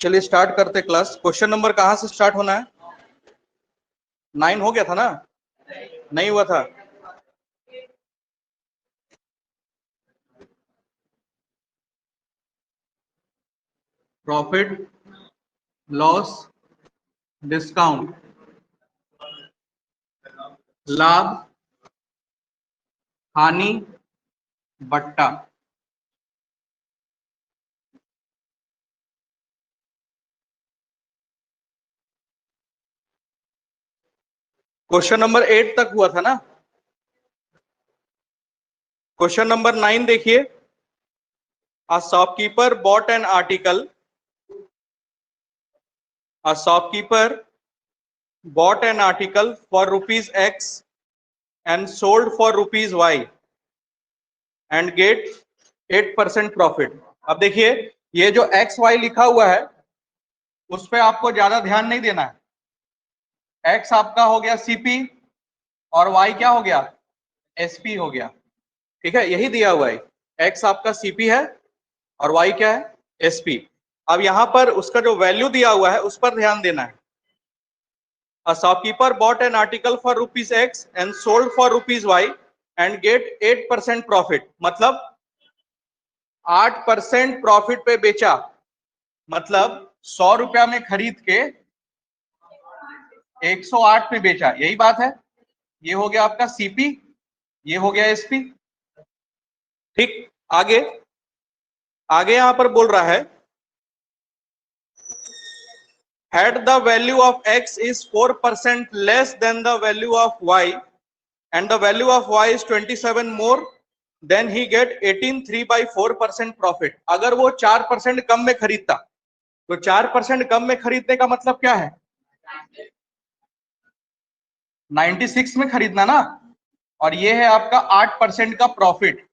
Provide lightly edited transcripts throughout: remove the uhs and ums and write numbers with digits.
चलिए स्टार्ट करते class. Question number कहाँ से स्टार्ट होना है? 9 हो गया था ना? नहीं हुआ था? प्रॉफिट, लॉस, डिस्काउंट, लाभ, हानि, बट्टा। क्वेश्चन नंबर 8 तक हुआ था ना? क्वेश्चन नंबर 9 देखिए। A shopkeeper bot an article, a shopkeeper bought an article for rupees X and sold for rupees Y and get 8% profit। अब देखिए, ये जो एक्स वाई लिखा हुआ है उस पर आपको ज्यादा ध्यान नहीं देना है। एक्स आपका हो गया सीपी और वाई क्या हो गया? एसपी हो गया। ठीक है, यही दिया हुआ है। एक्स आपका सीपी है और वाई क्या है? एसपी। अब यहां पर उसका जो वैल्यू दिया हुआ है उस पर ध्यान देना है। A shopkeeper bought an article for rupees X and sold for rupees Y and get 8% profit। मतलब 8% प्रॉफिट पे बेचा। मतलब 100 रुपया में खरीद के 108 में बेचा। यही बात है। ये हो गया आपका सीपी, ये हो गया एसपी। ठीक, आगे आगे यहां पर बोल रहा है had the value of X is 4% less than the value of Y and the value of Y is 27 more, then he get 18 3/4% profit. अगर वो 4% कम में खरीदता तो 4% कम में खरीदने का मतलब क्या है? 96 में खरीदना ना। और ये है आपका 8% का प्रॉफिट।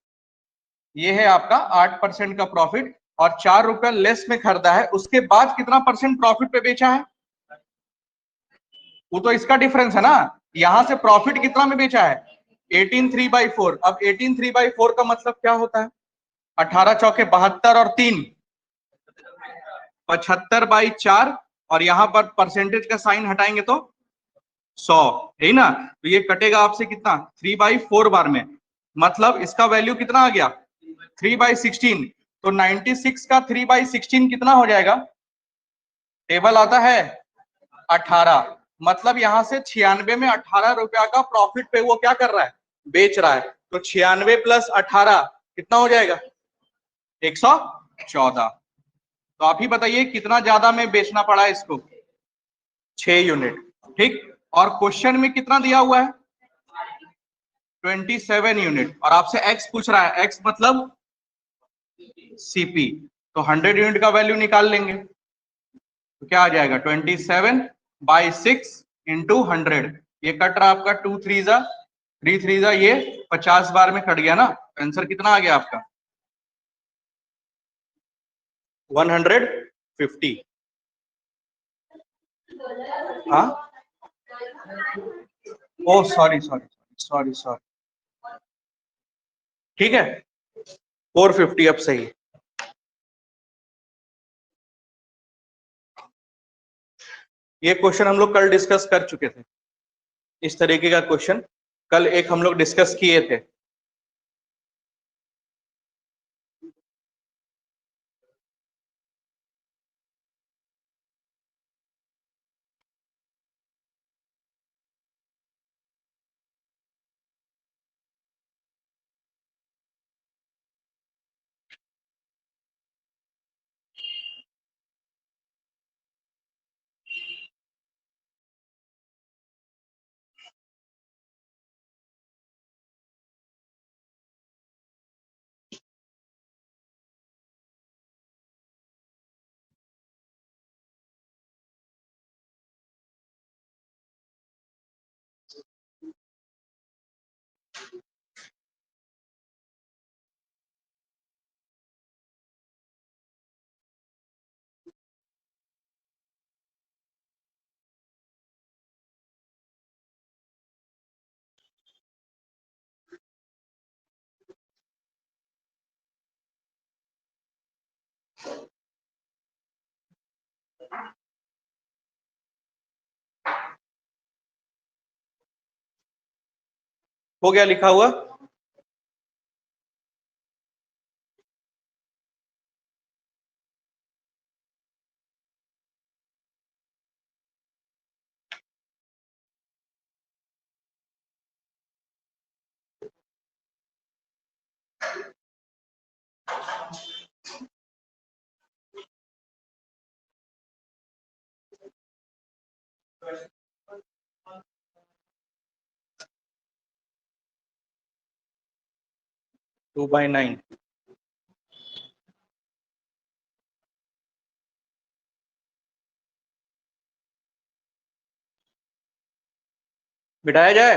ये है आपका 8% का प्रॉफिट और 4 रुपया लेस में खरीदा है। उसके बाद कितना परसेंट प्रॉफिट पे बेचा है? वो तो इसका डिफरेंस है ना। यहां से प्रॉफिट कितना में बेचा है? 18 3/4। अब 18 3/4 का मतलब क्या होता है? 18 चौके 72 और 3 75/4। और यहां पर परसेंटेज का साइन हटाएंगे तो 100, यही ना। तो ये कटेगा आपसे कितना? 3/4 बार में। मतलब इसका वैल्यू कितना आ गया? 3/16। तो 96 का 3/16 कितना हो जाएगा? टेबल आता है 18। मतलब यहां से 96 में 18 रुपया का प्रॉफिट पे वो क्या कर रहा है? बेच रहा है। तो 96 प्लस 18 कितना हो जाएगा? 114। तो आप ही बताइए कितना ज्यादा में बेचना पड़ा इसको? 6 यूनिट। ठीक। और क्वेश्चन में कितना दिया हुआ है? 27 यूनिट। और आपसे एक्स पूछ रहा है। एक्स मतलब सीपी। तो 100 यूनिट का वैल्यू निकाल लेंगे तो क्या आ जाएगा? 27/6 इंटू 100। ये कट रहा आपका 2 3 जा 3 3 जा, ये 50 बार में कट गया ना। आंसर कितना आ गया आपका? 150। हाँ, ओ सॉरी सॉरी सॉरी सॉरी। ठीक है, 450 अब सही। ये क्वेश्चन हम लोग कल डिस्कस कर चुके थे। इस तरीके का क्वेश्चन कल एक हम लोग डिस्कस किए थे। हो गया लिखा हुआ? टू बाई 9 बिठाया जाए।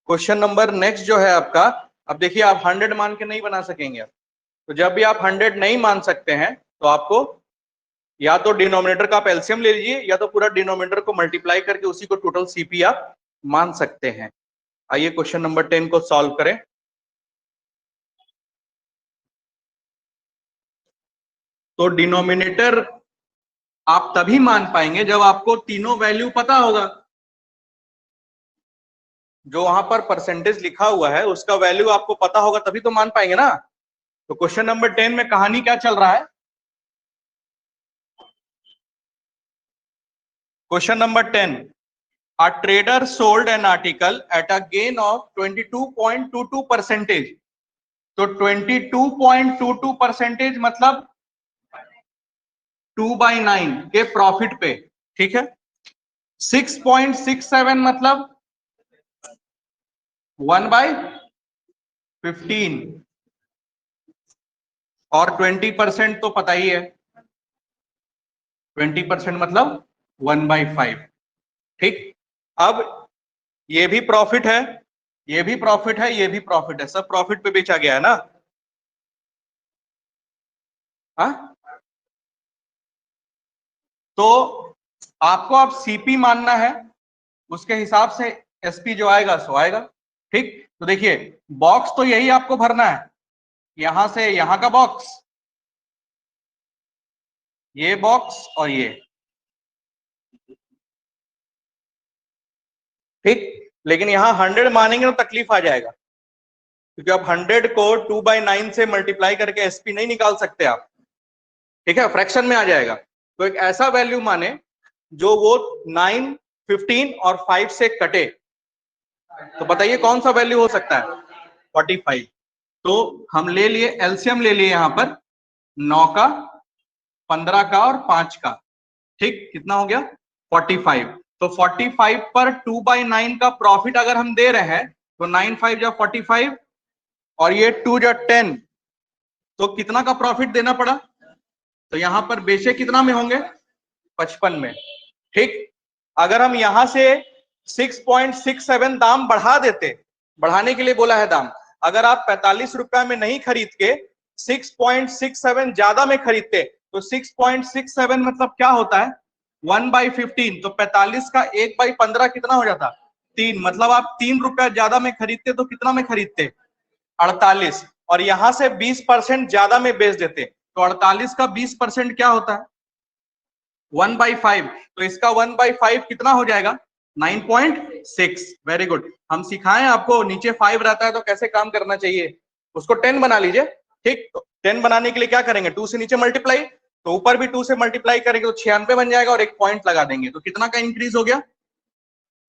क्वेश्चन नंबर नेक्स्ट जो है आपका, अब देखिए आप 100 मान के नहीं बना सकेंगे। तो जब भी आप 100 नहीं मान सकते हैं तो आपको या तो डिनोमिनेटर का आप एलसीएम ले लीजिए, या तो पूरा डिनोमिनेटर को मल्टीप्लाई करके उसी को टोटल सीपी आप मान सकते हैं। आइए क्वेश्चन नंबर 10 को सॉल्व करें। तो डिनोमिनेटर आप तभी मान पाएंगे जब आपको तीनों वैल्यू पता होगा। जो वहां पर परसेंटेज लिखा हुआ है उसका वैल्यू आपको पता होगा, तभी तो मान पाएंगे ना। तो क्वेश्चन नंबर 10 में कहानी क्या चल रहा है? Question number 10, a trader sold an article at a gain of 22.22%। तो 22.22% मतलब 2/9 के प्रॉफिट पे, ठीक है। 6.67 मतलब 1/15 और 20% तो पता ही है, 20% मतलब 1/5, ठीक। अब ये भी प्रॉफिट है, ये भी प्रॉफिट है, ये भी प्रॉफिट है, सब प्रॉफिट पे बेचा गया है ना। हाँ, तो आपको अब सीपी मानना है, उसके हिसाब से एसपी जो आएगा सो आएगा, ठीक। तो देखिए बॉक्स तो यही आपको भरना है, यहां से यहां का बॉक्स, ये बॉक्स और ये, ठीक। लेकिन यहां 100 मानेंगे तो तकलीफ आ जाएगा, क्योंकि आप 100 को 2/9 से मल्टीप्लाई करके एसपी नहीं निकाल सकते आप, ठीक है, फ्रैक्शन में आ जाएगा। तो एक ऐसा वैल्यू माने जो वो 9, 15 और 5 से कटे। तो बताइए कौन सा वैल्यू हो सकता है? 45। तो हम ले लिए एलसीएम, ले लिए यहां पर 9 का, 15 का और 5 का, ठीक। कितना हो गया? 45। तो 45 पर 2/9 का प्रॉफिट अगर हम दे रहे हैं तो 9 5 जा 45 और ये 2 जा 10, तो कितना का प्रॉफिट देना पड़ा? तो यहां पर बेचे कितना में होंगे? 55 में, ठीक। अगर हम यहां से 6.67 दाम बढ़ा देते, बढ़ाने के लिए बोला है दाम, अगर आप 45 रुपया में नहीं खरीद के 6.67 ज्यादा में खरीदते तो 6.67 मतलब क्या होता है? 1/15। तो 45 का 1/15 कितना हो जाता? 3। मतलब आप 3 रुपया ज्यादा में खरीदते तो कितना में खरीदते? 48। और यहां से 20% ज्यादा में बेच देते तो 48 का 20% क्या होता है? 1/5। तो इसका 1/5 कितना हो जाएगा? 9.6। Very good. हम सिखाएं आपको, नीचे 5 रहता है तो कैसे काम करना चाहिए, उसको 10 बना लीजिए, ठीक। तो 10 बनाने के लिए क्या करेंगे? 2 से नीचे मल्टीप्लाई, तो ऊपर भी 2 से मल्टीप्लाई करेंगे तो 96 बन जाएगा और एक पॉइंट लगा देंगे, तो कितना का इंक्रीज हो गया?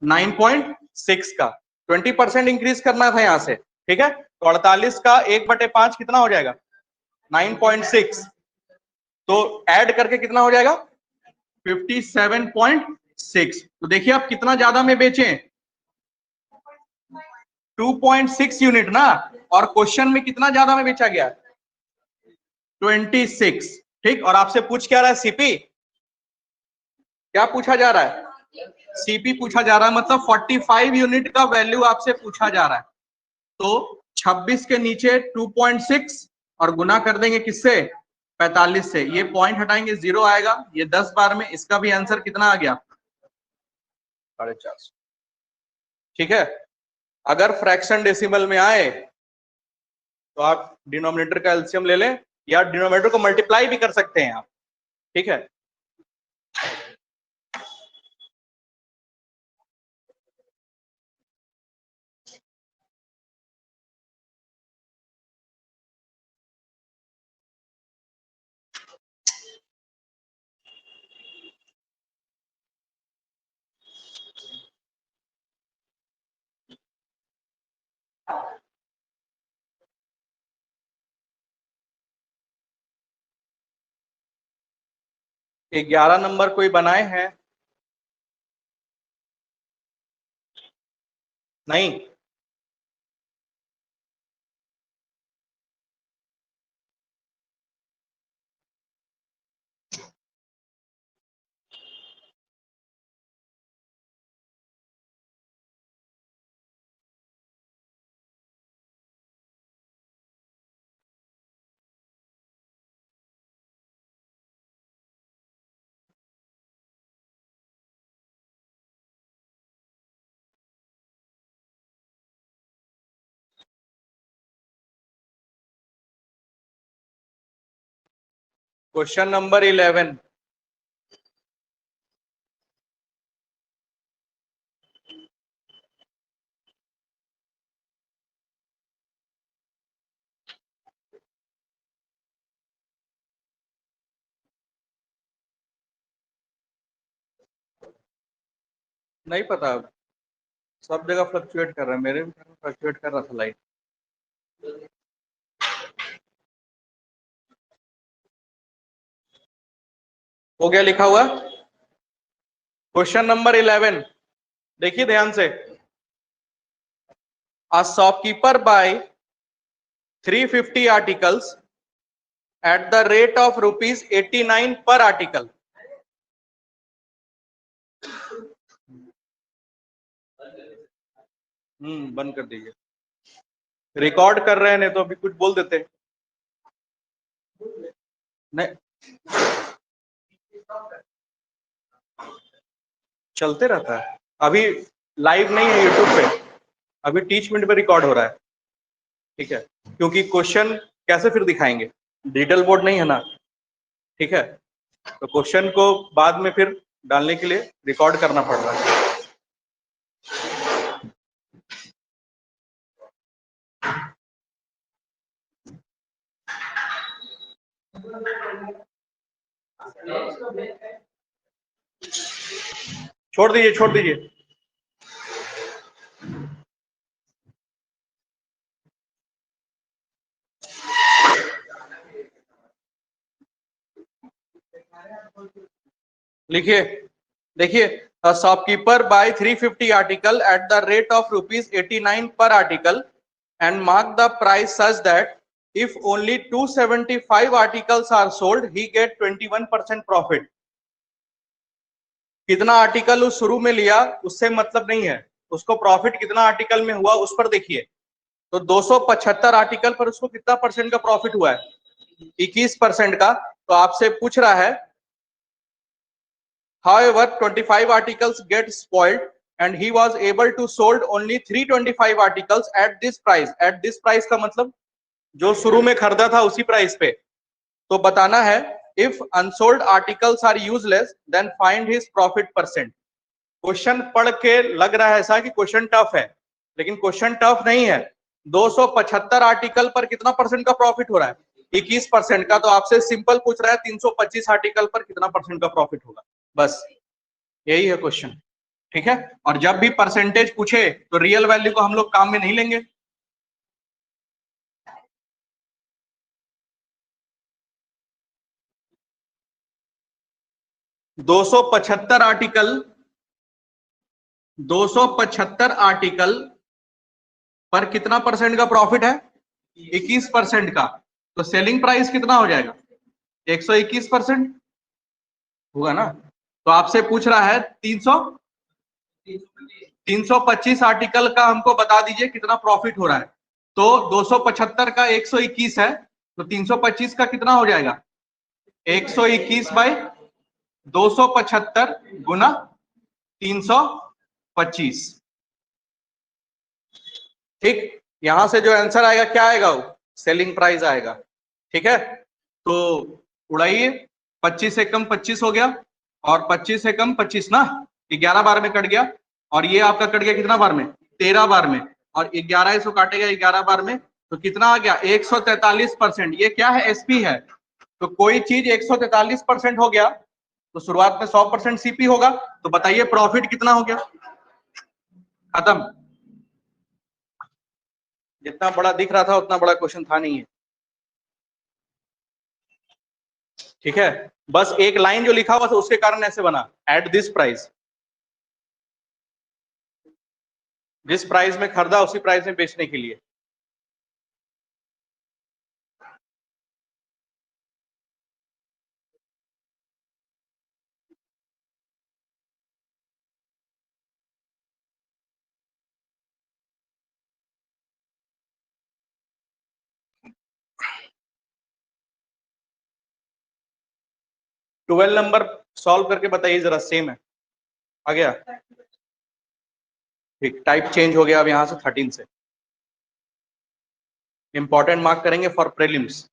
9.6 का। 20% इंक्रीज करना था यहां से, ठीक है। तो 48 का 1/5 कितना हो जाएगा? 9.6। तो ऐड करके कितना हो जाएगा? 57.6। तो देखिए आप कितना ज्यादा में बेचे? 2.6 यूनिट ना, और क्वेश्चन में कितना ज्यादा में बेचा गया? 26, ठीक। और आपसे पूछ क्या रहा है? सीपी। क्या पूछा जा रहा है? सीपी पूछा जा रहा है, मतलब 45 यूनिट का वैल्यू आपसे पूछा जा रहा है। तो 26 के नीचे 2.6 और गुना कर देंगे किससे? 45 से। ये पॉइंट हटाएंगे, 0 आएगा, ये 10 बार में, इसका भी आंसर कितना आ गया? 450, ठीक है। अगर फ्रैक्शन डेसिमल में आए तो आप डिनोमिनेटर का एलसीएम ले लें, या डिनोमिनेटर को मल्टीप्लाई भी कर सकते हैं आप, ठीक है। 11 नंबर कोई बनाए हैं? नहीं। Question number 11। नहीं पता, सब जगह फ्लक्चुएट कर रहा है, मेरे भी फ्लक्चुएट कर रहा था लाइट। हो गया लिखा हुआ। क्वेश्चन नंबर 11, देखिए ध्यान से। A shopkeeper buy 350 articles at the rate of rupees 89 per article. बंद कर दीजिए, रिकॉर्ड कर रहे हैं, नहीं तो अभी कुछ बोल देते। नहीं, चलते रहता है, अभी लाइव नहीं है यूट्यूब पे, अभी टीच मिनट पे रिकॉर्ड हो रहा है, ठीक है? क्योंकि क्वेश्चन कैसे फिर दिखाएंगे, डिजिटल बोर्ड नहीं है ना, ठीक है? तो क्वेश्चन को बाद में फिर डालने के लिए रिकॉर्ड करना पड़ रहा है। छोड़ दीजिए, छोड़ दीजिए। लिखिए, देखिए, a shopkeeper buy 350 article at the rate of rupees 89 per article and mark the price such that if only 275 articles are sold he get 21% profit। कितना आर्टिकल उस शुरू में लिया उससे मतलब नहीं है, उसको प्रॉफिट कितना आर्टिकल में हुआ उस पर देखिए। तो 275 आर्टिकल पर उसको कितना परसेंट का प्रॉफिट हुआ है? 21% का। तो आपसे पूछ रहा है however 25 articles get spoiled and he was able to sold only 325 articles at this price। at this price का मतलब जो शुरू में खरीदा था उसी प्राइस पे। तो बताना है if unsold articles are useless then find his profit percent। Question पढ़ के लग रहा है ऐसा कि क्वेश्चन टफ है, लेकिन क्वेश्चन टफ नहीं है। 275 आर्टिकल पर कितना परसेंट का प्रॉफिट हो रहा है? 21% का। तो आपसे सिंपल पूछ रहा है 325 आर्टिकल पर कितना परसेंट का प्रॉफिट होगा, बस यही है क्वेश्चन, ठीक है? और जब भी परसेंटेज पूछे तो रियल वैल्यू को हम लोग काम में नहीं लेंगे। दो सौ पचहत्तर आर्टिकल पर कितना परसेंट का प्रॉफिट है? 21% का। तो सेलिंग प्राइस कितना हो जाएगा? 121% होगा ना। तो आपसे पूछ रहा है 325 आर्टिकल का हमको बता दीजिए कितना प्रॉफिट हो रहा है। तो 275 का 121 है, तो 325 का कितना हो जाएगा? 121 बाई 275 गुना 325। ठीक, यहां से जो आंसर आएगा क्या आएगा? वो सेलिंग प्राइस आएगा, ठीक है? तो उड़ाइए, 25 से कम 25 हो गया और 25 से कम 25 ना, 11 बार में कट गया। और ये आपका कट गया कितना बार में? 13 बार में। और 11 इसको काटेगा 11 बार में, तो कितना आ गया? 143%। ये क्या है? एसपी है। तो कोई चीज 143% हो गया तो शुरुआत में 100% सीपी होगा। तो बताइए प्रॉफिट कितना हो गया? खत्म। जितना बड़ा दिख रहा था उतना बड़ा क्वेश्चन था नहीं है। ठीक है, बस एक लाइन जो लिखा हुआ था उसके कारण ऐसे बना, एट दिस प्राइस, जिस प्राइस में खरीदा उसी प्राइस में बेचने के लिए। ट्वेल्व नंबर सॉल्व करके बताइए जरा, सेम है, आ गया? ठीक, टाइप चेंज हो गया अब यहां से 13 से। इंपॉर्टेंट मार्क करेंगे फॉर प्रीलिम्स।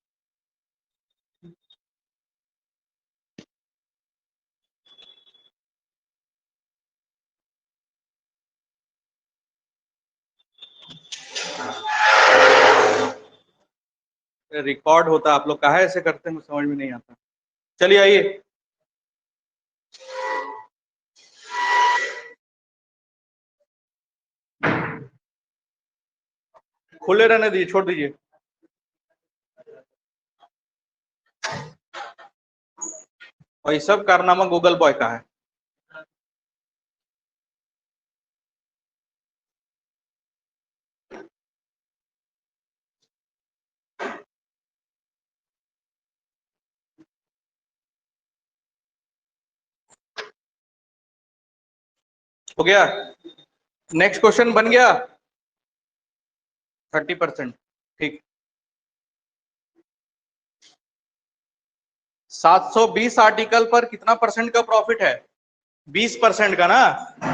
रिकॉर्ड होता है, आप लोग कहा ऐसे करते हैं, समझ में नहीं आता। चलिए आइए, खुले रहने दीजिए, छोड़ दीजिए। और ये सब कारनामा गूगल बॉय का है। हो गया? नेक्स्ट क्वेश्चन बन गया 30%। ठीक, 720 आर्टिकल पर कितना परसेंट का प्रॉफिट है? 20% का ना,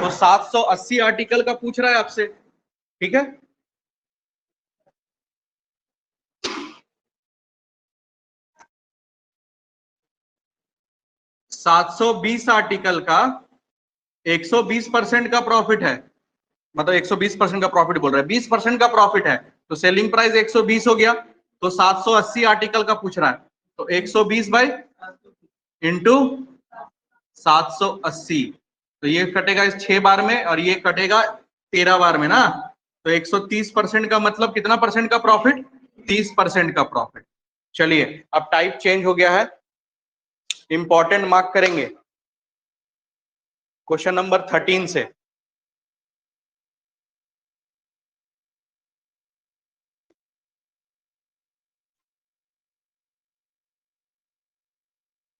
तो 780 आर्टिकल का पूछ रहा है आपसे। ठीक है, $720 आर्टिकल का 120% का प्रॉफिट है, मतलब 120% का प्रॉफिट बोल रहा है, 20% का प्रॉफिट है, तो सेलिंग प्राइस 120 हो गया, तो 780 आर्टिकल का पूछ रहा है, तो 120 बाई इंटू 780, तो ये कटेगा इस 6 बार में और ये कटेगा 13 बार में ना, तो 130% का मतलब कितना परसेंट का प्रॉफिट? 30% का प्रॉफिट। चलिए अब टाइप चेंज हो गया है, इंपॉर्टेंट मार्क करेंगे क्वेश्चन नंबर 13 से।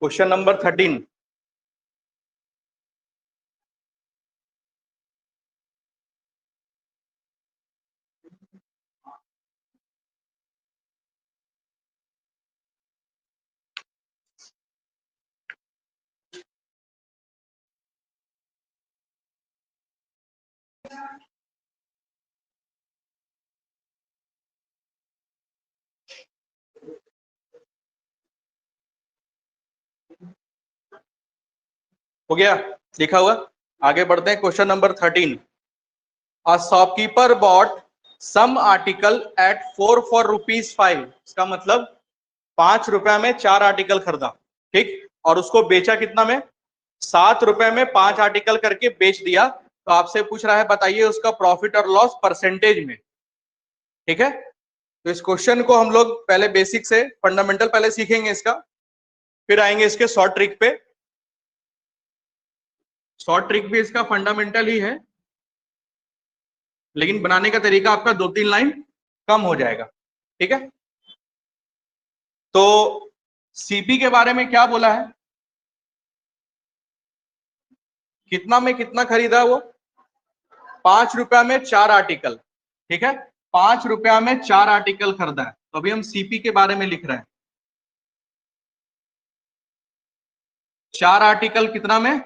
क्वेश्चन नंबर 13, हो गया लिखा हुआ? आगे बढ़ते हैं, question number 13। A shopkeeper bought some article at 4 for ₹5। इसका मतलब 5 रुपए में 4 आर्टिकल खरीदा, ठीक, और उसको बेचा कितना में? 7 रुपए में 5 आर्टिकल करके बेच दिया। तो आपसे पूछ रहा है बताइए उसका प्रॉफिट और लॉस परसेंटेज में। ठीक है, तो इस क्वेश्चन को हम लोग पहले बेसिक से फंडामेंटल पहले सीखेंगे इसका, फिर आएंगे इसके शॉर्ट ट्रिक पे। शॉर्ट ट्रिक भी इसका फंडामेंटल ही है, लेकिन बनाने का तरीका आपका 2-3 लाइन कम हो जाएगा। ठीक है, तो सीपी के बारे में क्या बोला है? कितना में कितना खरीदा वो? 5 रुपया में 4 आर्टिकल। ठीक है, 5 रुपया में 4 आर्टिकल खरीदा है, तो अभी हम सीपी के बारे में लिख रहे हैं। 4 आर्टिकल कितना में?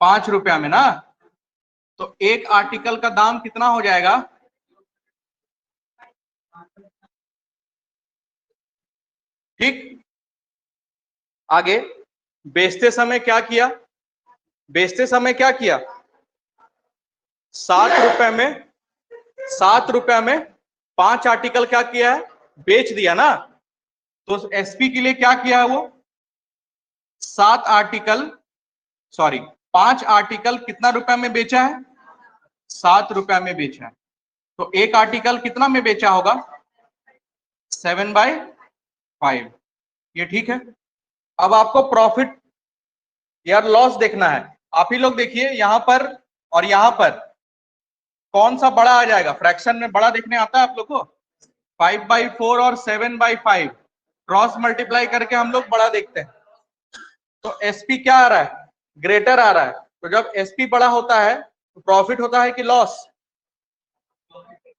5 रुपया में ना, तो एक आर्टिकल का दाम कितना हो जाएगा? ठीक, आगे बेचते समय क्या किया? बेचते समय क्या किया? 7 रुपए में 5 आर्टिकल क्या किया है? बेच दिया ना, तो एसपी के लिए क्या किया है वो? 7 आर्टिकल, सॉरी 5 आर्टिकल कितना रुपए में बेचा है? 7 रुपए में बेचा है, तो एक आर्टिकल कितना में बेचा होगा? 7/5। ये ठीक है, अब आपको प्रॉफिट या लॉस देखना है। आप ही लोग देखिए यहां पर और यहां पर कौन सा बड़ा आ जाएगा, फ्रैक्शन में बड़ा देखने आता है आप लोग को? 5/4 और 7/5 क्रॉस मल्टीप्लाई करके हम लोग बड़ा देखते हैं। तो एसपी क्या आ रहा है? ग्रेटर आ रहा है। तो जब एसपी बड़ा होता है तो प्रॉफिट होता है कि लॉस?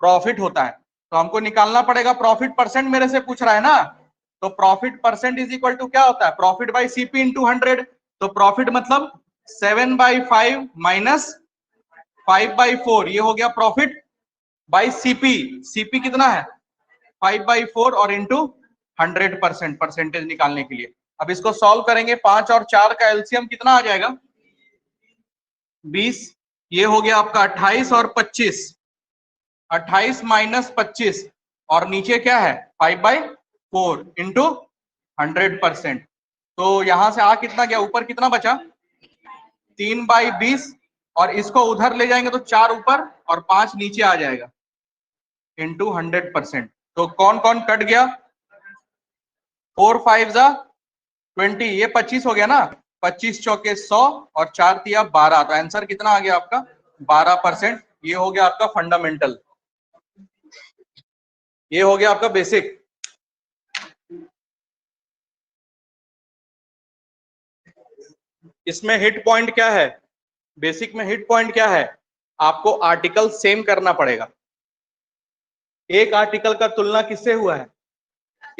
प्रॉफिट होता है। तो हमको निकालना पड़ेगा प्रॉफिट परसेंट, मेरे से पूछ रहा है ना। तो profit percent is equal to क्या होता है? Profit by CP into 100। तो प्रॉफिट मतलब 7/5 माइनस 5/4, ये हो गया प्रॉफिट बाई सीपी। सीपी कितना है? 5/4 और इंटू 100%, परसेंटेज निकालने के लिए। अब इसको सॉल्व करेंगे, 5 और 4 का एलसीएम कितना आ जाएगा? 20। ये हो गया आपका 28 और 25, 28 माइनस 25, और नीचे क्या है? 5/4 इंटू 100%। तो यहां से आ कितना गया? ऊपर कितना बचा? 3/20, और इसको उधर ले जाएंगे तो 4 ऊपर और 5 नीचे आ जाएगा इंटू 100%। तो कौन कौन कट गया? 4 5 जा 20, ये 25 हो गया ना। 25 चौके 100 और 4 तिया 12। तो आंसर कितना आ गया आपका? 12%। ये हो गया आपका फंडामेंटल, ये हो गया आपका बेसिक। इसमें हिट पॉइंट क्या है? बेसिक में हिट पॉइंट क्या है? आपको आर्टिकल सेम करना पड़ेगा। एक आर्टिकल का तुलना किससे हुआ है?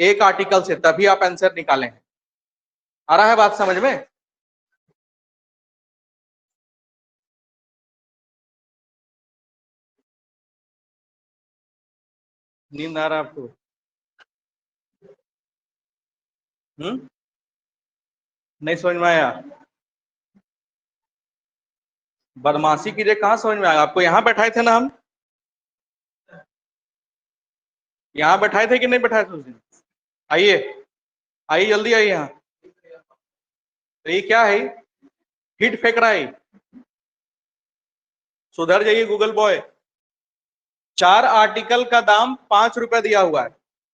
एक आर्टिकल से, तभी आप आंसर निकालें। आ रहा है बात समझ में? नींद आ रहा है आपको? नहीं समझ में आया? बदमाशी कीजिए, कहाँ समझ में आया आपको? यहाँ बैठाए थे ना हम, यहाँ बैठाए थे कि नहीं बैठाए थे उस दिन? आइए, आइए जल्दी आइए यहाँ। तो ये क्या है? हिट फेंक रहा है। सुधर जाइए गूगल बॉय। 4 आर्टिकल का दाम 5 रुपए दिया हुआ है।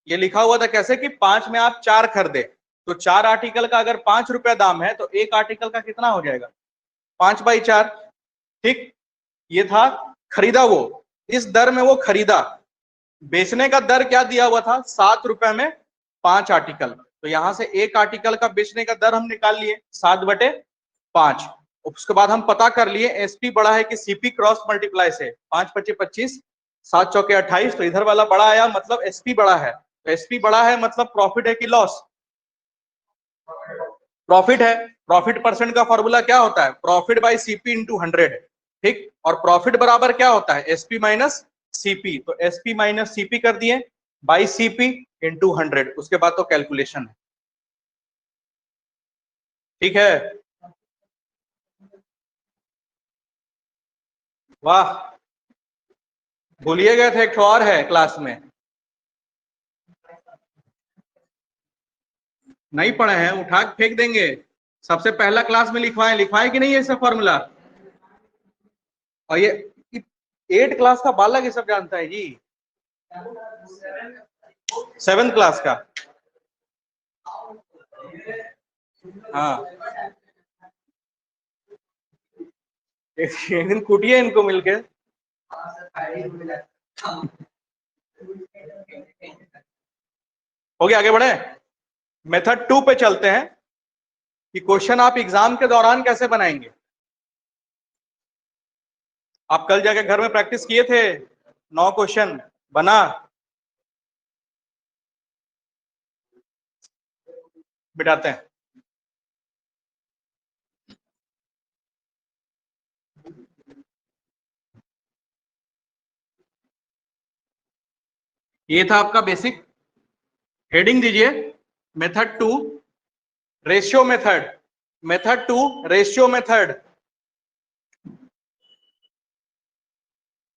ये लिखा हुआ था कैसे कि 5 में आप 4 खरीदे। तो 4 आर्टिकल का अगर 5 रुपए दाम है तो एक आर्टिकल का कितना हो जाएगा? 5/4। ठीक, ये था खरीदा वो, इस दर में वो खरीदा। बेचने का दर क्या दिया हुआ था? 7 रुपए में 5 आर्टिकल। तो यहां से एक आर्टिकल का बेचने का दर हम निकाल लिए 7/5। उसके बाद हम पता कर लिए एसपी बड़ा है कि सीपी क्रॉस मल्टीप्लाई से। 5 × 25 25, 7 चौके 28। तो इधर वाला बड़ा आया, मतलब एसपी बड़ा है। तो एसपी बड़ा है मतलब प्रॉफिट है कि लॉस? प्रॉफिट है। प्रॉफिट परसेंट का फॉर्मूला क्या होता है? Profit by CP into 100। ठीक, और प्रॉफिट बराबर क्या होता है? SP minus CP. तो एसपी माइनस सीपी कर दिए बाई सीपी इंटू 100। उसके बाद तो कैलकुलेशन है। ठीक है, वाह, भूलिए गए थे, एक और है क्लास में, नहीं पढ़े हैं, उठा के फेंक देंगे। सबसे पहला क्लास में लिखवाए, लिखवाए कि नहीं ये सब फॉर्मूला? और ये 8 क्लास का बालक ये सब जानता है जी। 7th क्लास का, हाँ। एक दिन कूटिए इनको मिलके। हो गया, आगे बढ़े। मेथड 2 पे चलते हैं कि क्वेश्चन आप एग्जाम के दौरान कैसे बनाएंगे। आप कल जाके घर में प्रैक्टिस किए थे, 9 क्वेश्चन बना? बिठाते हैं। ये था आपका बेसिक। हेडिंग दीजिए method 2 ratio method. Method 2 ratio method.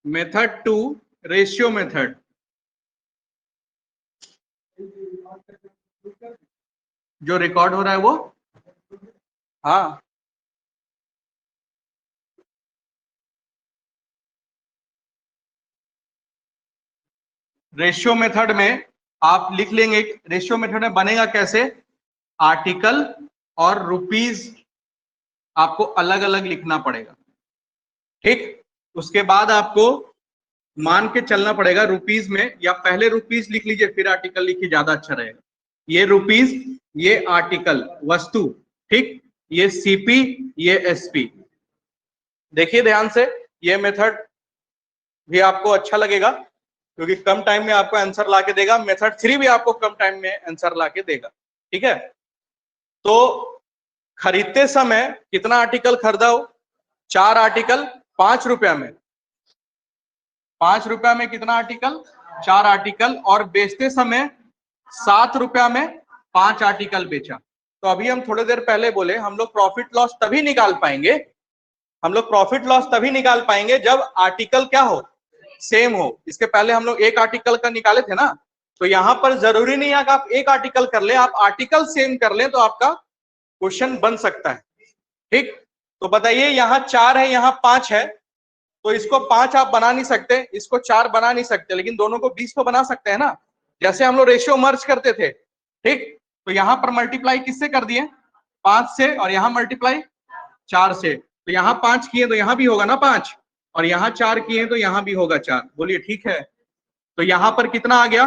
Method 2 ratio method. जो रिकॉर्ड हो रहा है वो, हाँ। रेशियो मेथड में आप लिख लेंगे, रेशियो मेथड में बनेगा कैसे? आर्टिकल और रुपीज आपको अलग अलग लिखना पड़ेगा। ठीक, उसके बाद आपको मान के चलना पड़ेगा रुपीज में, या पहले रुपीज लिख लीजिए फिर आर्टिकल लिखिए, ज्यादा अच्छा रहेगा। ये रुपीज, ये आर्टिकल वस्तु, ठीक, ये सीपी, ये एसपी। देखिए ध्यान से, ये मेथड भी आपको अच्छा लगेगा क्योंकि कम टाइम में आपको आंसर ला के देगा। मेथड 3 भी आपको कम टाइम में आंसर ला के देगा। ठीक है, तो खरीदते समय कितना आर्टिकल खरीदा हो? 4 आर्टिकल 5 रुपया में। 5 रुपया में कितना आर्टिकल? 4 आर्टिकल। और बेचते समय 7 रुपया में 5 आर्टिकल बेचा। तो अभी हम थोड़ी देर पहले बोले हम लोग प्रॉफिट लॉस तभी निकाल पाएंगे, हम लोग प्रॉफिट लॉस तभी निकाल पाएंगे जब आर्टिकल क्या हो? सेम हो। इसके पहले हम लोग एक आर्टिकल का निकाले थे ना, तो यहां पर जरूरी नहीं है कि आप एक आर्टिकल कर ले, आप आर्टिकल सेम कर ले तो आपका क्वेश्चन बन सकता है। ठीक, तो बताइए यहाँ 4 है, यहाँ 5 है, तो इसको 5 आप बना नहीं सकते, इसको 4 बना नहीं सकते, लेकिन दोनों को 20 तो बना सकते हैं ना, जैसे हम लोग रेशियो मर्ज करते थे। ठीक, तो यहां पर मल्टीप्लाई किससे कर दिए? 5 से, और यहां मल्टीप्लाई 4 से। तो यहाँ 5 किए तो यहाँ भी होगा ना 5, और यहाँ 4 किए तो यहाँ भी होगा 4। बोलिए ठीक है। तो यहाँ पर कितना आ गया?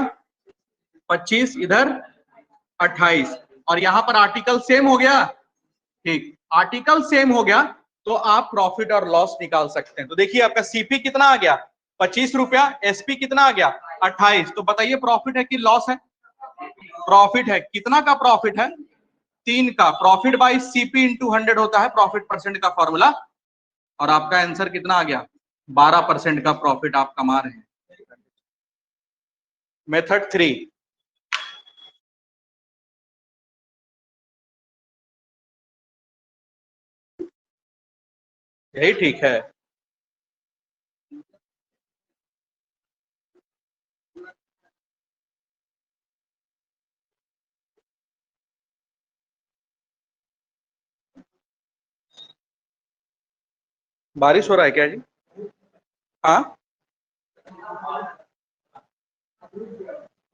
25, इधर 28, और यहाँ पर आर्टिकल सेम हो गया। ठीक, आर्टिकल सेम हो गया तो आप प्रॉफिट और लॉस निकाल सकते हैं। तो देखिए आपका सीपी कितना आ गया? 25 रुपया। एसपी कितना आ गया? 28। तो बताइए प्रॉफिट है कि लॉस है? प्रॉफिट है। कितना का प्रॉफिट है? 3 का। प्रॉफिट बाई सीपी इंटू 100 होता है प्रॉफिट परसेंट का फॉर्मूला, और आपका आंसर कितना आ गया? 12% का प्रॉफिट आप कमा रहे हैं। मेथड 3, यही ठीक है। बारिश हो रहा है क्या जी? हाँ,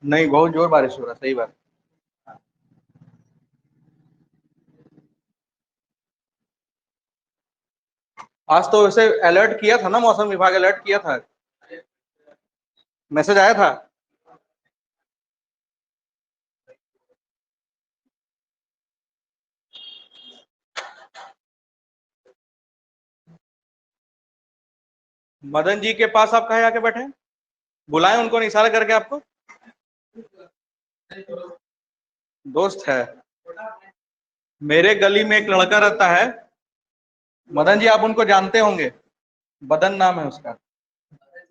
नहीं, बहुत जोर बारिश हो रहा है, सही बात। आज तो वैसे अलर्ट किया था ना, मौसम विभाग अलर्ट किया था, मैसेज आया था। मदन जी के पास आप कहे आके बैठे? बुलाएं उनको, इशारा करके आपको। दोस्त है, मेरे गली में एक लड़का रहता है, मदन जी आप उनको जानते होंगे, बदन नाम है उसका।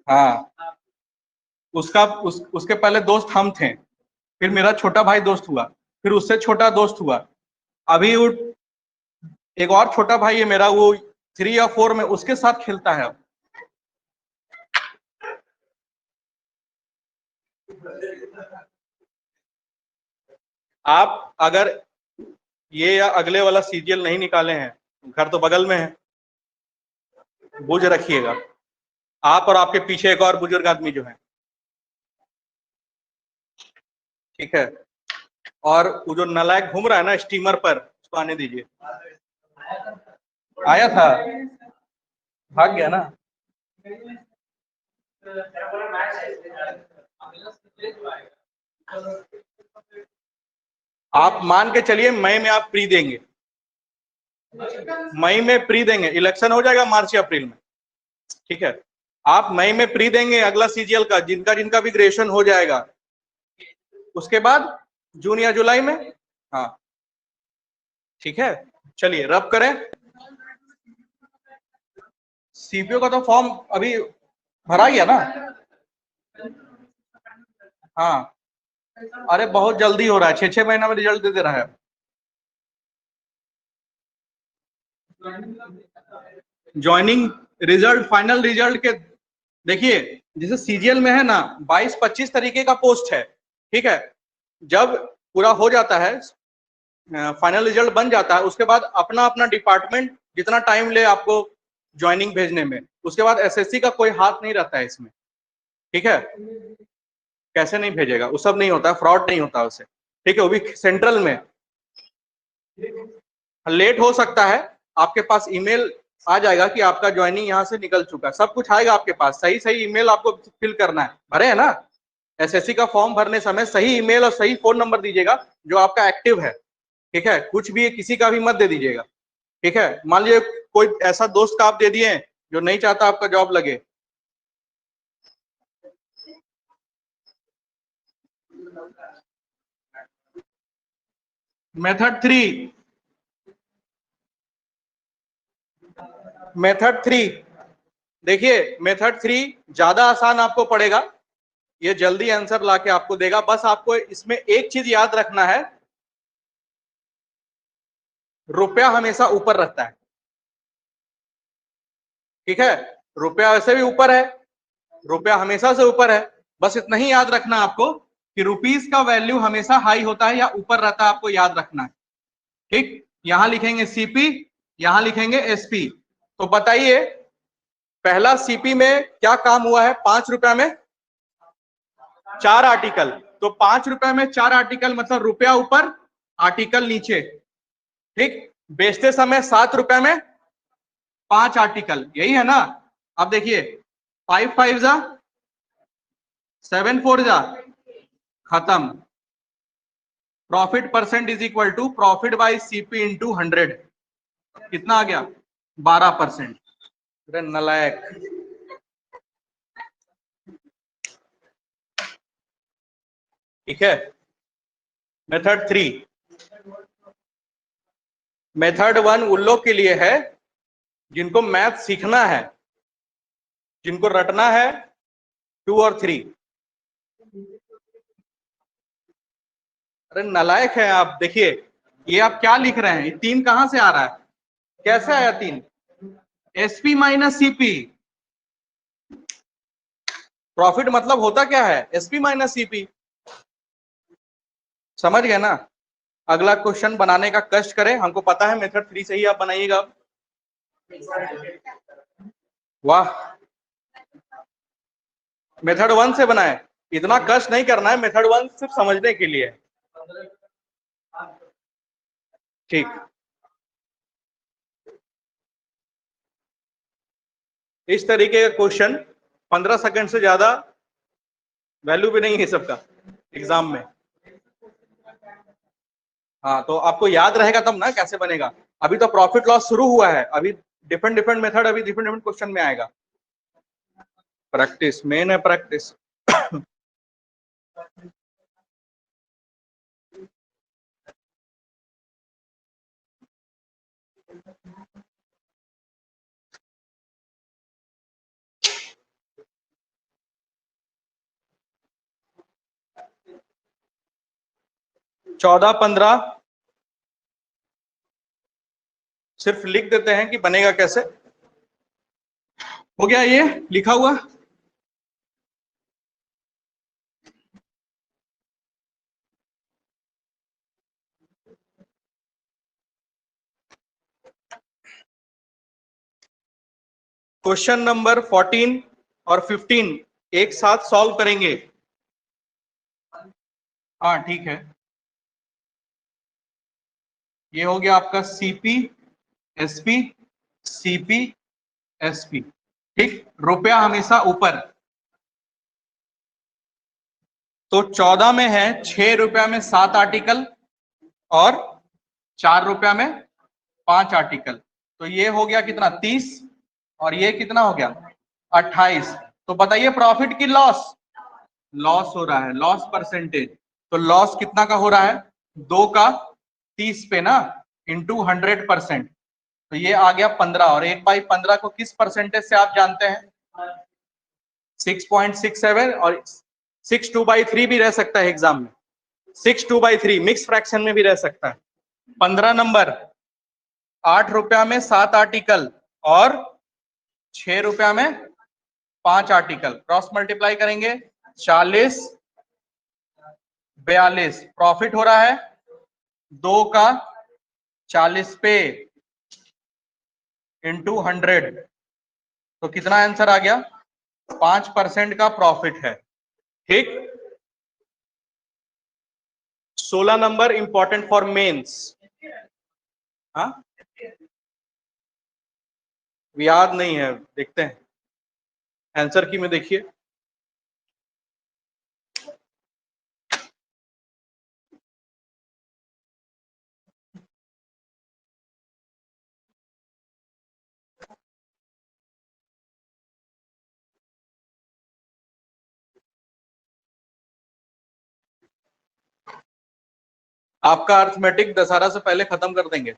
हाँ, उसके पहले दोस्त हम थे, फिर मेरा छोटा भाई दोस्त हुआ, फिर उससे छोटा दोस्त हुआ, अभी वो एक और छोटा भाई है मेरा, वो 3 या 4 में उसके साथ खेलता है। आप अगर ये या अगले वाला सीरियल नहीं निकाले हैं, घर तो बगल में है, बुझ रखिएगा। आप और आपके पीछे एक और बुजुर्ग आदमी जो है। ठीक है, और वो जो नालायक घूम रहा है ना स्टीमर पर, उसको आने दीजिए। आया था, भाग गया ना। आप मान के चलिए मई में आप प्री देंगे, मई में प्री देंगे, इलेक्शन हो जाएगा मार्च या अप्रैल में। ठीक है, आप मई में प्री देंगे अगला सीजीएल का, जिनका जिनका भी ग्रेजुएशन हो जाएगा, उसके बाद जून या जुलाई में। हाँ ठीक है, चलिए रब करें। सीपीओ का तो फॉर्म अभी भरा गया ना। हाँ, अरे बहुत जल्दी हो रहा है, 6-6 महीना में रिजल्ट दे दे रहा है। ज्वाइनिंग रिजल्ट, फाइनल रिजल्ट के देखिए, जैसे सीजीएल में है ना 22-25 तरीके का पोस्ट है। ठीक है, जब पूरा हो जाता है, फाइनल रिजल्ट बन जाता है, उसके बाद अपना अपना डिपार्टमेंट जितना टाइम ले आपको ज्वाइनिंग भेजने में, उसके बाद एसएससी का कोई हाथ नहीं रहता है इसमें। ठीक है, कैसे नहीं भेजेगा, वो सब नहीं होता, फ्रॉड नहीं होता उससे। ठीक है, वो भी सेंट्रल में। लेट हो सकता है, आपके पास ईमेल आ जाएगा कि आपका ज्वाइनिंग यहाँ से निकल चुका है, सब कुछ आएगा आपके पास, सही सही ईमेल आपको फिल करना है, भरे है ना। एसएससी का फॉर्म भरने समय सही ईमेल और सही फोन नंबर दीजिएगा जो आपका एक्टिव है, ठीक है, कुछ भी किसी का भी मत दे दीजिएगा, ठीक है। मान लीजिए कोई ऐसा दोस्त का आप दे दिए जो नहीं चाहता आपका जॉब लगे। मेथड थ्री देखिए, मेथड थ्री ज्यादा आसान आपको पड़ेगा, ये जल्दी आंसर लाके आपको देगा। बस आपको इसमें एक चीज याद रखना है, रुपया हमेशा ऊपर रहता है, ठीक है, रुपया वैसे भी ऊपर है, रुपया हमेशा से ऊपर है, बस इतना ही याद रखना आपको कि रुपीस का वैल्यू हमेशा हाई होता है या ऊपर रहता है, आपको याद रखना है, ठीक। यहां लिखेंगे सीपी, यहां लिखेंगे एसपी। तो बताइए पहला सीपी में क्या काम हुआ है, 5 रुपया में 4 आर्टिकल, तो 5 रुपया में 4 आर्टिकल मतलब रुपया ऊपर आर्टिकल नीचे, ठीक। बेचते समय 7 रुपया में 5 आर्टिकल, यही है ना। अब देखिए 5 5 जा 7 4 जा खत्म। Profit percent is equal to profit by CP into 100, कितना आ गया 12%। अरे नलायक, ठीक है। मेथड थ्री, मेथड वन उन लोग के लिए है जिनको मैथ सीखना है, जिनको रटना है 2 और 3। अरे नलायक है आप, देखिए ये आप क्या लिख रहे हैं, 3 कहां से आ रहा है, कैसे आया 3, एसपी माइनस सीपी। प्रॉफिट मतलब होता क्या है, एसपी माइनस सीपी, समझ गए ना। अगला क्वेश्चन बनाने का कष्ट करें, हमको पता है मेथड 3 से ही आप बनाइएगा। वाह, मेथड 1 से बनाए, इतना कष्ट नहीं करना है, मेथड 1 सिर्फ समझने के लिए, ठीक। इस तरीके का क्वेश्चन 15 सेकंड से ज्यादा वैल्यू भी नहीं है सबका एग्जाम में। हाँ तो आपको याद रहेगा तब ना कैसे बनेगा, अभी तो प्रॉफिट लॉस शुरू हुआ है, अभी डिफरेंट डिफरेंट मेथड, अभी डिफरेंट डिफरेंट क्वेश्चन में आएगा। प्रैक्टिस मेन है, प्रैक्टिस। 14 15 सिर्फ लिख देते हैं कि बनेगा कैसे। हो गया ये लिखा हुआ। क्वेश्चन नंबर 14 और 15 एक साथ सॉल्व करेंगे। हाँ ठीक है, ये हो गया आपका सीपी एसपी सीपी एसपी, ठीक। रुपया हमेशा ऊपर, तो 14 में है 6 रुपया में 7 आर्टिकल और 4 रुपया में 5 आर्टिकल, तो ये हो गया कितना 30 और ये कितना हो गया 28। तो बताइए प्रॉफिट की लॉस, लॉस हो रहा है, लॉस परसेंटेज, तो लॉस कितना का हो रहा है 2 का 30 पे ना इंटू 100%, तो ये आ गया 15, और 1/15 को किस परसेंटेज से आप जानते हैं 6.67, और 6 2/3 भी रह सकता है एग्जाम में, 6 2/3 मिक्स फ्रैक्शन में भी रह सकता है। 15 नंबर 8 रुपया में 7 आर्टिकल और 6 रुपया में 5 आर्टिकल, क्रॉस मल्टीप्लाई करेंगे 40 42, प्रॉफिट हो रहा है 2 का 40 पे इंटू 100, तो कितना आंसर आ गया 5% का प्रॉफिट है, ठीक। 16 नंबर इंपॉर्टेंट फॉर मेंस, हाँ, याद नहीं है, देखते हैं आंसर की में देखिए। आपका अर्थमेटिक दशहरा से पहले खत्म कर देंगे।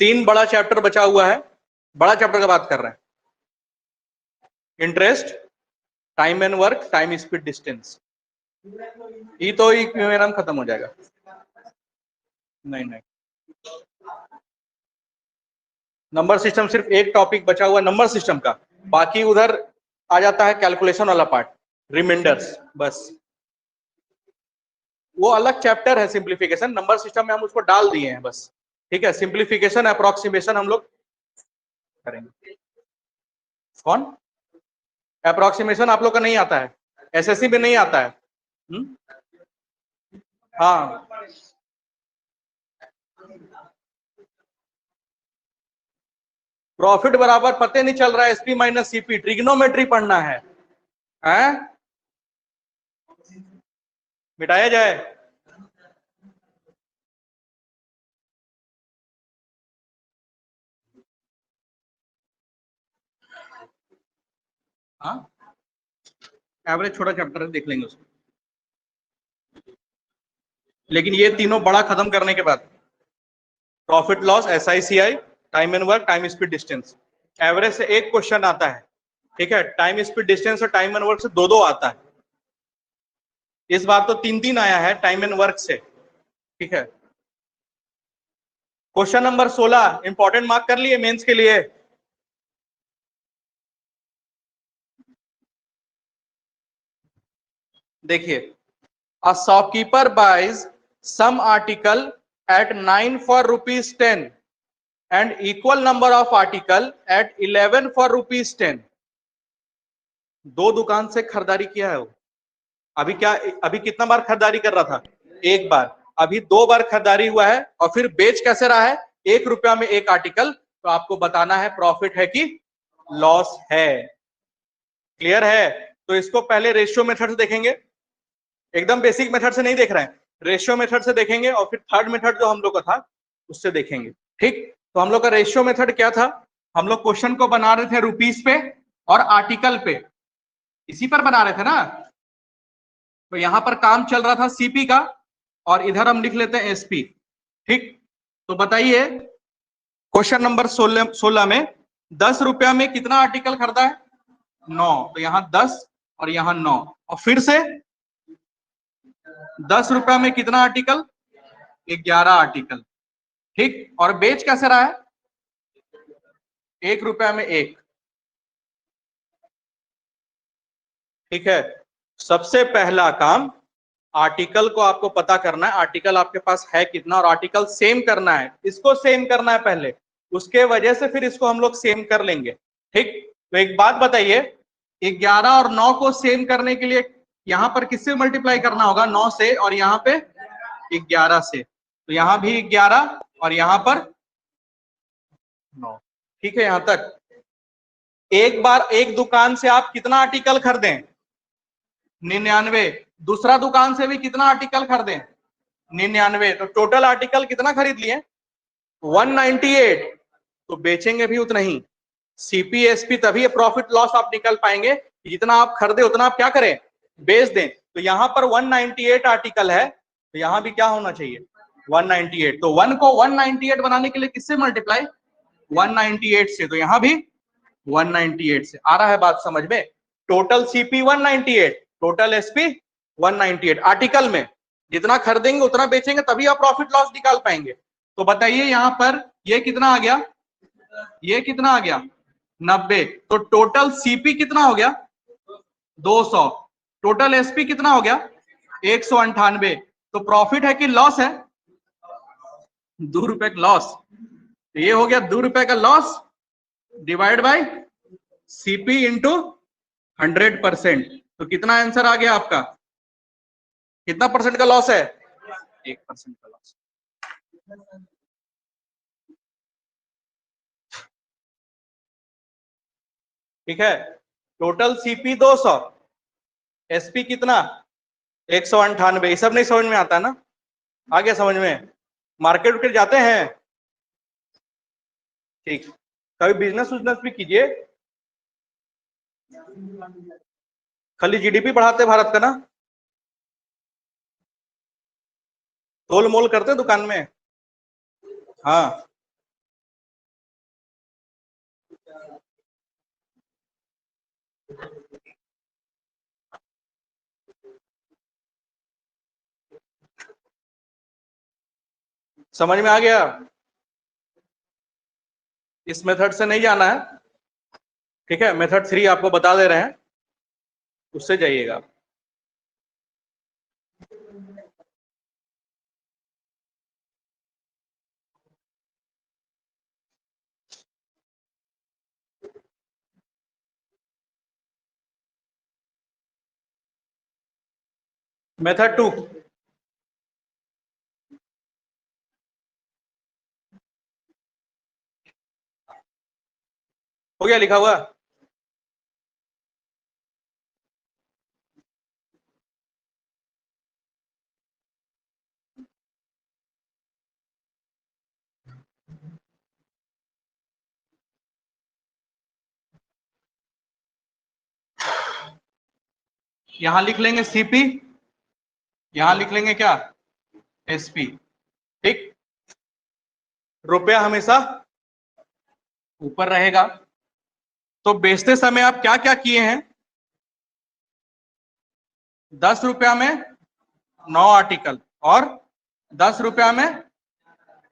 3 बड़ा चैप्टर बचा हुआ है। बड़ा चैप्टर का बात कर रहे हैं, interest, time and work, time speed distance. ये तो इक्विलिब्रियम खत्म हो जाएगा। नहीं नहीं, नंबर सिस्टम सिर्फ एक टॉपिक बचा हुआ नंबर सिस्टम का, बाकी उधर आ जाता है कैलकुलेशन वाला पार्ट, रिमाइंडर्स, बस वो अलग चैप्टर है। सिंप्लीफिकेशन नंबर सिस्टम में हम उसको डाल दिए हैं बस, ठीक है। सिंप्लीफिकेशन अप्रोक्सीमेशन हम लोग करेंगे। कौन? अप्रोक्सीमेशन आप लोग का नहीं आता है, एसएससी में नहीं आता है। हाँ, प्रॉफिट बराबर पते नहीं चल रहा है, एसपी माइनस सीपी, ट्रिग्नोमेट्री पढ़ना है, हैं? मिटाया जाए। हाँ, एवरेज छोटा चैप्टर है, देख लेंगे उसको। लेकिन ये तीनों बड़ा खत्म करने के बाद profit loss, SI CI, time and work, time speed distance, average से एक क्वेश्चन आता है, ठीक है। टाइम स्पीड डिस्टेंस और टाइम एंड वर्क से 2-2 आता है। इस बार तो 3-3 आया है टाइम एंड वर्क से, ठीक है। क्वेश्चन नंबर 16 इंपॉर्टेंट मार्क कर लिए मेंस के लिए। देखिए, a shopkeeper buys some article at 9 for ₹10 and equal number of article at 11 for ₹10। 2 दुकान से खरीदारी किया है वो। अभी कितना बार खरीदारी कर रहा था? एक बार। अभी 2 बार खरीदारी हुआ है और फिर बेच कैसे रहा है? ₹1 में एक आर्टिकल। तो आपको बताना है प्रॉफिट है कि लॉस है। क्लियर है? तो इसको पहले रेशियो मेथड से देखेंगे, एकदम बेसिक मेथड से नहीं देख रहे हैं, रेशियो मेथड से देखेंगे और फिर थर्ड मेथड जो हम लोग का था उससे देखेंगे, ठीक। तो हम लोग का रेशियो मेथड क्या था? हम लोग क्वेश्चन को बना रहे थे रुपीस पे और आर्टिकल पे, इसी पर बना रहे थे ना। तो यहां पर काम चल रहा था सीपी का और इधर हम लिख लेते हैं एसपी, ठीक। तो बताइए क्वेश्चन नंबर 16 में ₹10 में कितना आर्टिकल खरीदा है? 9। तो यहां 10 और यहां 9, और फिर से ₹10 में कितना आर्टिकल? 11 आर्टिकल, ठीक। और बेच कैसे रहा है? ₹1 में एक, ठीक है। सबसे पहला काम आर्टिकल को आपको पता करना है, आर्टिकल आपके पास है कितना, और आर्टिकल सेम करना है, इसको सेम करना है पहले, उसके वजह से फिर इसको हम लोग सेम कर लेंगे, ठीक। तो एक बात बताइए, 11 और 9 को सेम करने के लिए यहां पर किससे मल्टीप्लाई करना होगा? 9 से, और यहाँ पे 11 से। तो यहां भी 11 और यहां पर 9, ठीक है। यहां तक एक बार एक दुकान से आप कितना आर्टिकल खरीदें? 99। दूसरा दुकान से भी कितना आर्टिकल खरीदें? 99। तो टोटल आर्टिकल कितना खरीद लिए? 198। तो बेचेंगे भी उतना ही। सीपीएसपी तभी प्रॉफिट लॉस आप निकल पाएंगे, जितना आप खरीदे उतना आप क्या करें? बेच दें। तो यहां पर 198 आर्टिकल है, तो यहां भी क्या होना चाहिए? 198। तो 1 को 198 बनाने के लिए किससे मल्टीप्लाई? 198 से। तो यहां भी 198 से। आ रहा है बात समझ में? Total CP 198, total SP 198। Article में जितना खरीदेंगे उतना बेचेंगे, तभी आप प्रॉफिट लॉस निकाल पाएंगे। तो बताइए यहां पर ये कितना आ गया? ये कितना आ गया? 90। तो टोटल सीपी कितना हो गया? 200। टोटल एसपी कितना हो गया? 198। तो प्रॉफिट है कि लॉस है? ₹2 का लॉस। तो ये हो गया ₹2 का loss divide by CP into 100%। तो कितना आंसर आ गया आपका? कितना परसेंट का लॉस है? 1% का लॉस। ठीक है, टोटल सीपी 200, एसपी कितना 198। ये सब नहीं समझ में आता ना, आ गया समझ में? मार्केट उर्केट जाते हैं? ठीक, कभी बिजनेस उजनेस भी कीजिए, खाली जीडीपी बढ़ाते भारत का ना, तोल मोल करते दुकान में। हाँ, समझ में आ गया? इस मेथड से नहीं जाना है, ठीक है, मेथड 3 आपको बता दे रहे हैं, उससे जाइएगा। मेथड 2, हो गया लिखा हुआ? यहां लिख लेंगे सीपी, यहां लिख लेंगे क्या, एसपी। ठीक, रुपया हमेशा ऊपर रहेगा। तो बेचते समय आप क्या क्या किए हैं, 10 रुपया में 9 आर्टिकल और 10 रुपया में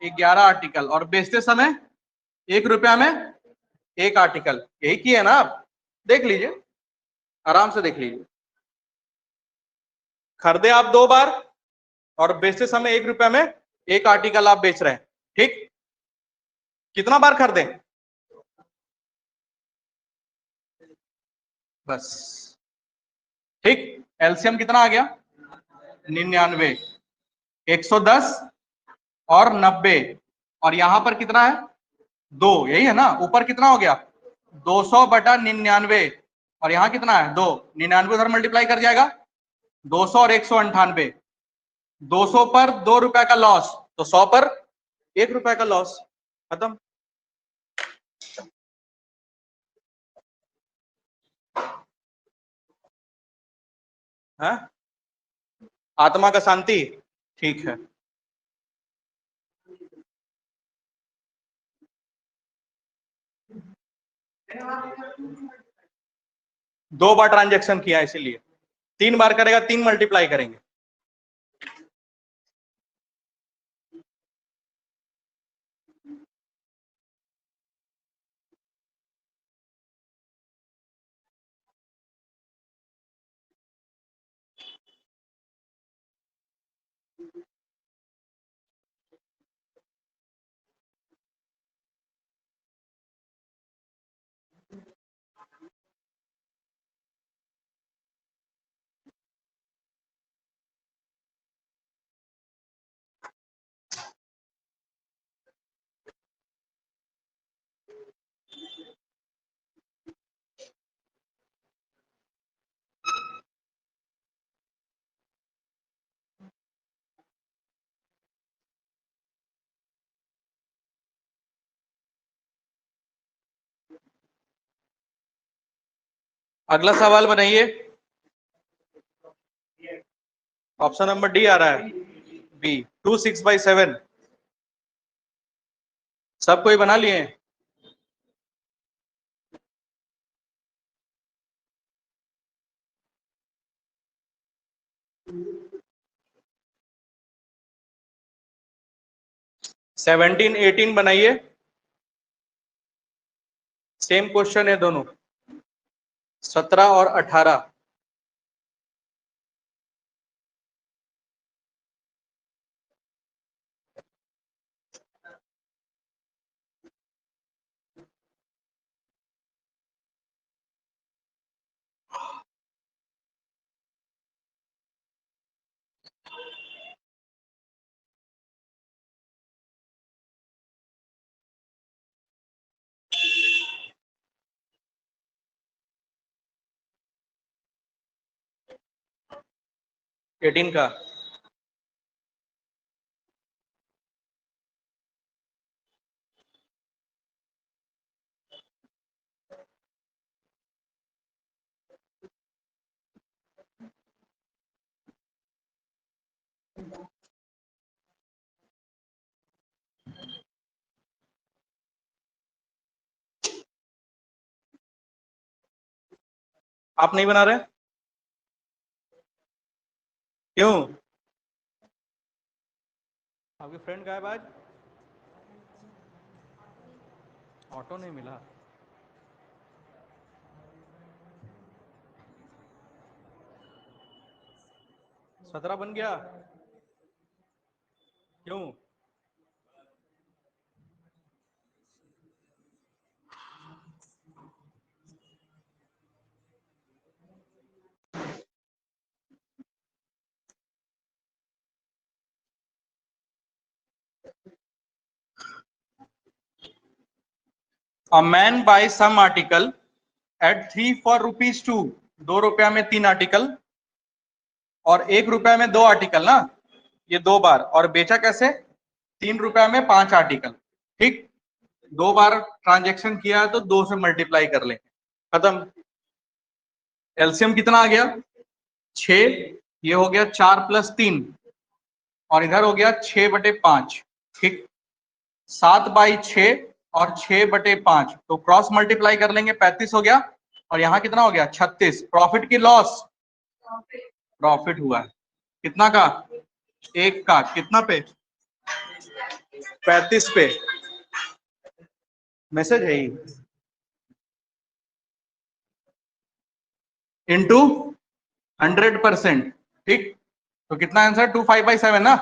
11 आर्टिकल, और बेचते समय 1 रुपया में 1 आर्टिकल, यही किए ना आप? देख लीजिए, आराम से देख लीजिए, खरीदे आप 2 बार और बेचते समय 1 रुपया में 1 आर्टिकल आप बेच रहे हैं। ठीक, कितना बार खरीदे? बस, ठीक, एलसीएम कितना आ गया, 99, 110 और 90, और यहां पर कितना है, 2, यही है ना? ऊपर कितना हो गया, 200/99, और यहां कितना है, 2, 99 उधर मल्टीप्लाई कर जाएगा, 200 और 198, 200 पर 2 रुपए का लॉस, तो 100 पर 1 रुपए का लॉस, खत्म। है, आत्मा का शांति, ठीक है। दो बार ट्रांजेक्शन किया इसीलिए, 3 बार करेगा 3 मल्टीप्लाई करेंगे। अगला सवाल बनाइए, ऑप्शन नंबर डी आ रहा है, बी 2/6/7। सब कोई बना लिए? 17 18 बनाइए, सेम क्वेश्चन है दोनों, 17 और 18। 18 का। आप नहीं बना रहे? क्यों? आपके फ्रेंड गायब आज? ऑटो नहीं मिला? सत्रह बन गया? क्यों? A man buys some article at 3 for rupees 2. 2 रुपया में 3 आर्टिकल और 1 रुपया में 2 आर्टिकल ना, ये 2 बार, और बेचा कैसे? 3 रुपया में 5 आर्टिकल। ठीक, 2 बार ट्रांजेक्शन किया है तो 2 से मल्टीप्लाई कर लें, खत्म। एलसीएम कितना आ गया? 6, ये हो गया 4 + 3 और इधर हो गया 6/5। ठीक, 7/6 और 6/5, तो क्रॉस मल्टीप्लाई कर लेंगे, 35 हो गया। और यहाँ कितना हो गया? 36। प्रॉफिट की लॉस? प्रॉफिट हुआ है कितना का? 1 का। कितना पे? 35 पे। मैसेज है ही इंटू 100%। ठीक, तो कितना आंसर? 25/7 ना।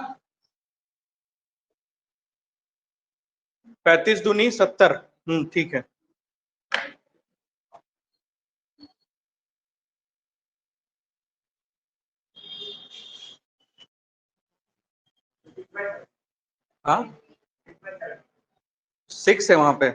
35 दूनी 70। ठीक है। हाँ, 6 है वहां पे।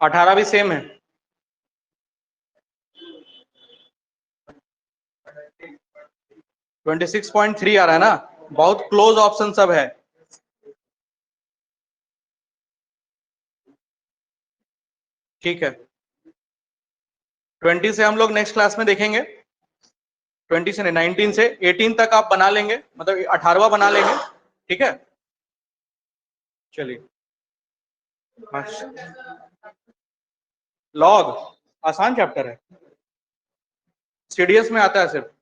अठारह भी सेम है। 26.3 आ रहा है ना, बहुत क्लोज ऑप्शन सब है। ठीक है, 20 से हम लोग नेक्स्ट क्लास में देखेंगे। 20 से नहीं, 19 से 18 तक आप बना लेंगे, मतलब 18वां बना लेंगे। ठीक है, चलिए। लॉग आसान चैप्टर है, सीडीएस में आता है सिर्फ।